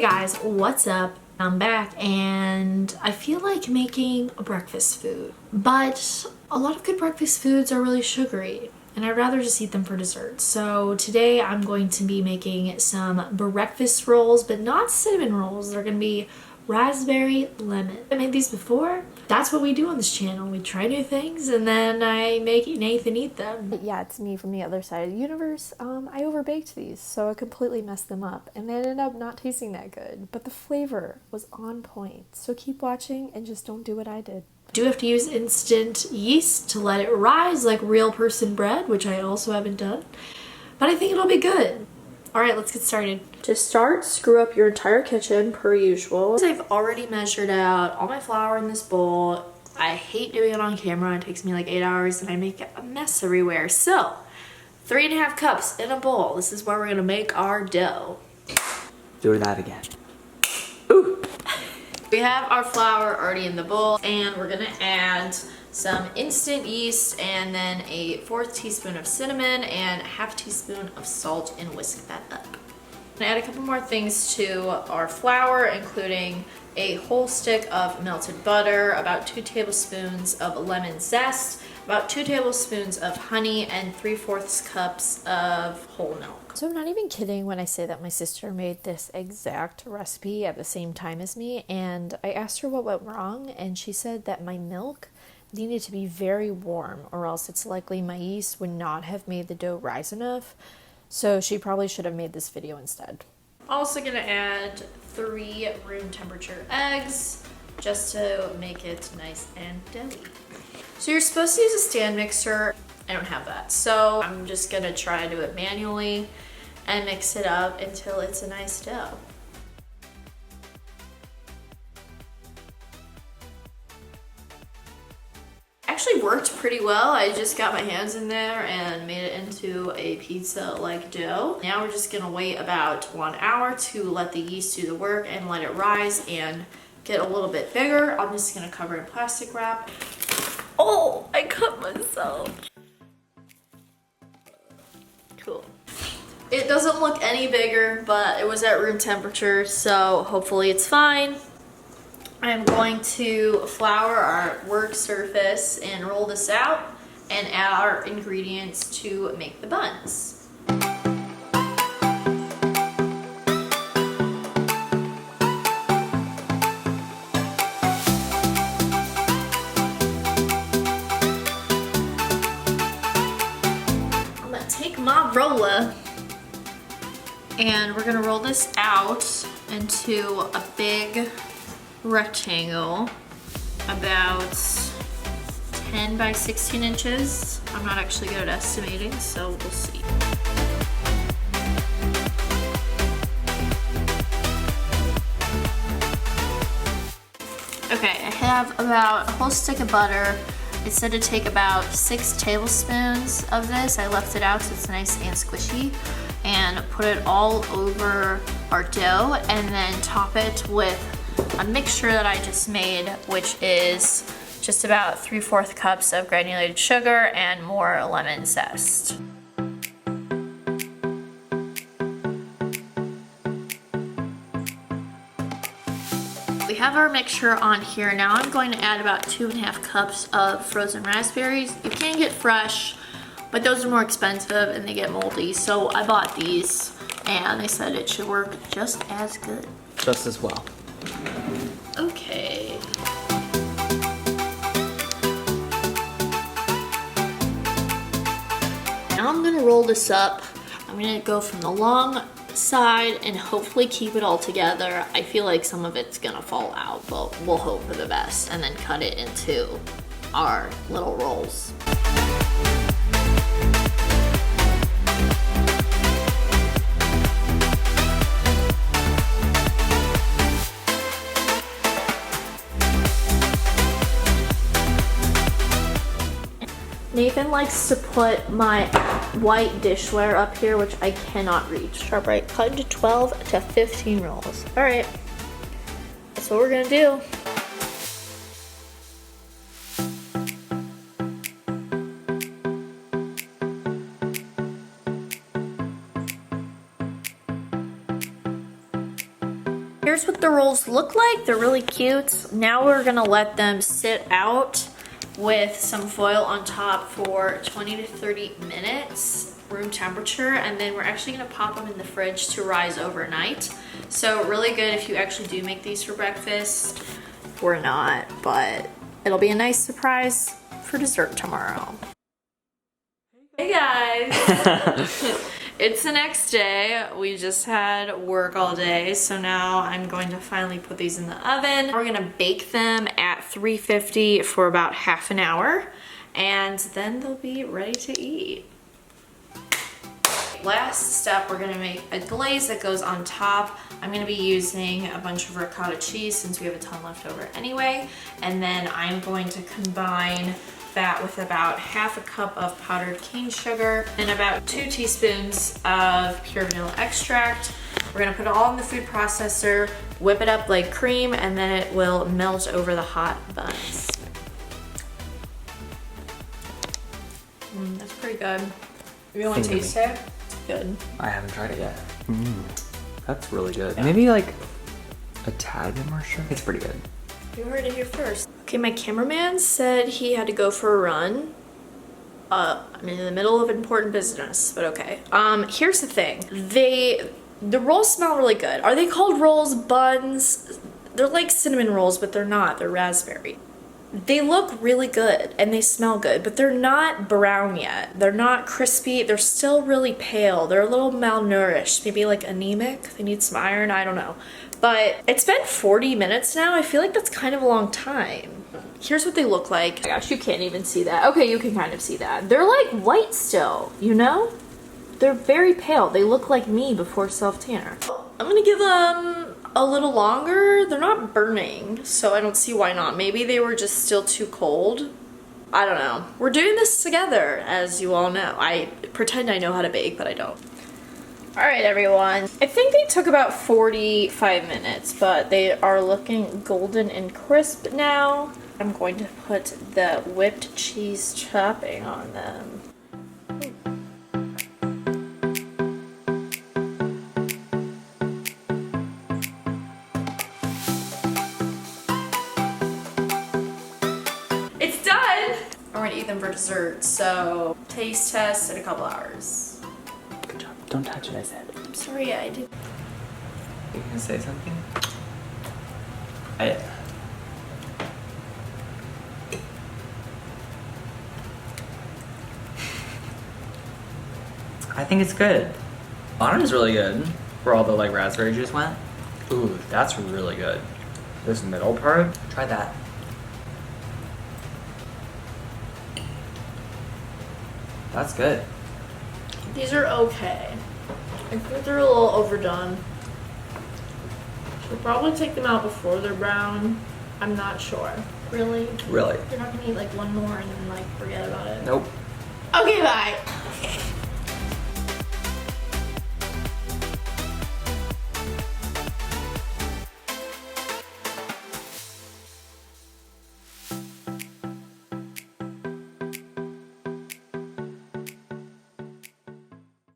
guys, what's up? I'm back and I feel like making a breakfast food, but a lot of good breakfast foods are really sugary and I'd rather just eat them for dessert. So today I'm going to be making some breakfast rolls, but not cinnamon rolls. They're going to be raspberry lemon. I made these before. That's what we do on this channel. We try new things and then I make Nathan eat them. Yeah, it's me from the other side of the universe. I overbaked these, so I completely messed them up, and they ended up not tasting that good, but the flavor was on point. So keep watching and just don't do what I did. Do have to use instant yeast to let it rise like real person bread, which I also haven't done, but I think it'll be good. All right, let's get started. To start, screw up your entire kitchen per usual. I've already measured out all my flour in this bowl. I hate doing it on camera. It takes me like 8 hours and I make a mess everywhere. So 3.5 cups in a bowl. This is where we're gonna make our dough. Do that again. Ooh. We have our flour already in the bowl and we're gonna add some instant yeast and then a 1/4 teaspoon of cinnamon and a 1/2 teaspoon of salt and whisk that up. I'm gonna add a couple more things to our flour, including a whole stick of melted butter, about 2 tablespoons of lemon zest, about 2 tablespoons of honey, and 3/4 cups of whole milk. So I'm not even kidding when I say that my sister made this exact recipe at the same time as me, and I asked her what went wrong, and she said that my milk needed to be very warm or else it's likely my yeast would not have made the dough rise enough. So she probably should have made this video instead. Also gonna add 3 room temperature eggs just to make it nice and doughy. So you're supposed to use a stand mixer. I don't have that. So I'm just gonna try to do it manually and mix it up until it's a nice dough. Actually worked pretty well. I just got my hands in there and made it into a pizza-like dough. Now we're just gonna wait about 1 hour to let the yeast do the work and let it rise and get a little bit bigger. I'm just gonna cover it in plastic wrap. Oh, I cut myself. Cool. It doesn't look any bigger, but it was at room temperature, so hopefully it's fine. I'm going to flour our work surface and roll this out and add our ingredients to make the buns. I'm gonna take my roller and we're gonna roll this out into a big rectangle about 10 by 16 inches. I'm not actually good at estimating, so we'll see. Okay, I have about a whole stick of butter. It said to take about 6 tablespoons of this. I left it out so it's nice and squishy, and put it all over our dough and then top it with a mixture that I just made, which is just about 3/4 cups of granulated sugar and more lemon zest. We have our mixture on here. Now I'm going to add about 2.5 cups of frozen raspberries. You can get fresh, but those are more expensive and they get moldy. So I bought these and they said it should work just as good. Just as well. Okay. Now I'm gonna roll this up. I'm gonna go from the long side and hopefully keep it all together. I feel like some of it's gonna fall out, but we'll hope for the best, and then cut it into our little rolls. Nathan likes to put my white dishware up here, which I cannot reach. All right, cut into 12 to 15 rolls. All right, that's what we're gonna do. rolls look like. They're really cute. Now we're gonna let them sit out with some foil on top for 20 to 30 minutes, room temperature, and then we're actually gonna pop them in the fridge to rise overnight. So really good if you actually do make these for breakfast. We're not, but it'll be a nice surprise for dessert tomorrow. Hey guys! It's the next day. We just had work all day, so now I'm going to finally put these in the oven. We're gonna bake them at 350 for about half an hour, and then they'll be ready to eat. Last step, we're gonna make a glaze that goes on top. I'm gonna be using a bunch of ricotta cheese since we have a ton left over anyway, and then I'm going to combine that with about half a cup of powdered cane sugar and about 2 teaspoons of pure vanilla extract. We're gonna put it all in the food processor, whip it up like cream, and then it will melt over the hot buns. That's pretty good. You want to taste it? It's good. I haven't tried it yet. That's really good. Maybe like a tad bit more sugar. It's pretty good. You heard it here first. Okay, my cameraman said he had to go for a run. I'm in the middle of important business, but okay. Here's the thing. The rolls smell really good. Are they called rolls, buns? They're like cinnamon rolls, but they're not. They're raspberry. They look really good and they smell good, but they're not brown yet. They're not crispy. They're still really pale. They're a little malnourished, maybe like anemic. They need some iron, I don't know. But it's been 40 minutes now. I feel like that's kind of a long time. Here's what they look like. Oh my gosh, you can't even see that. Okay, you can kind of see that. They're like white still, you know? They're very pale. They look like me before self-tanner. I'm gonna give them a little longer. They're not burning, so I don't see why not. Maybe they were just still too cold. I don't know. We're doing this together, as you all know. I pretend I know how to bake, but I don't. All right, everyone. I think they took about 45 minutes, but they are looking golden and crisp now. I'm going to put the whipped cheese topping on them. It's done! I'm gonna eat them for dessert, so taste test in a couple hours. Good job. Don't touch it, I said. I'm sorry, I did. You gonna say something? I think it's good. Bottom's really good. Where all the like raspberry juice went. Ooh, that's really good. This middle part, try that. That's good. These are okay. I think they're a little overdone. Should probably take them out before they're brown. I'm not sure. Really? Really? You're not gonna eat like one more and then like forget about it? Nope. Okay, bye.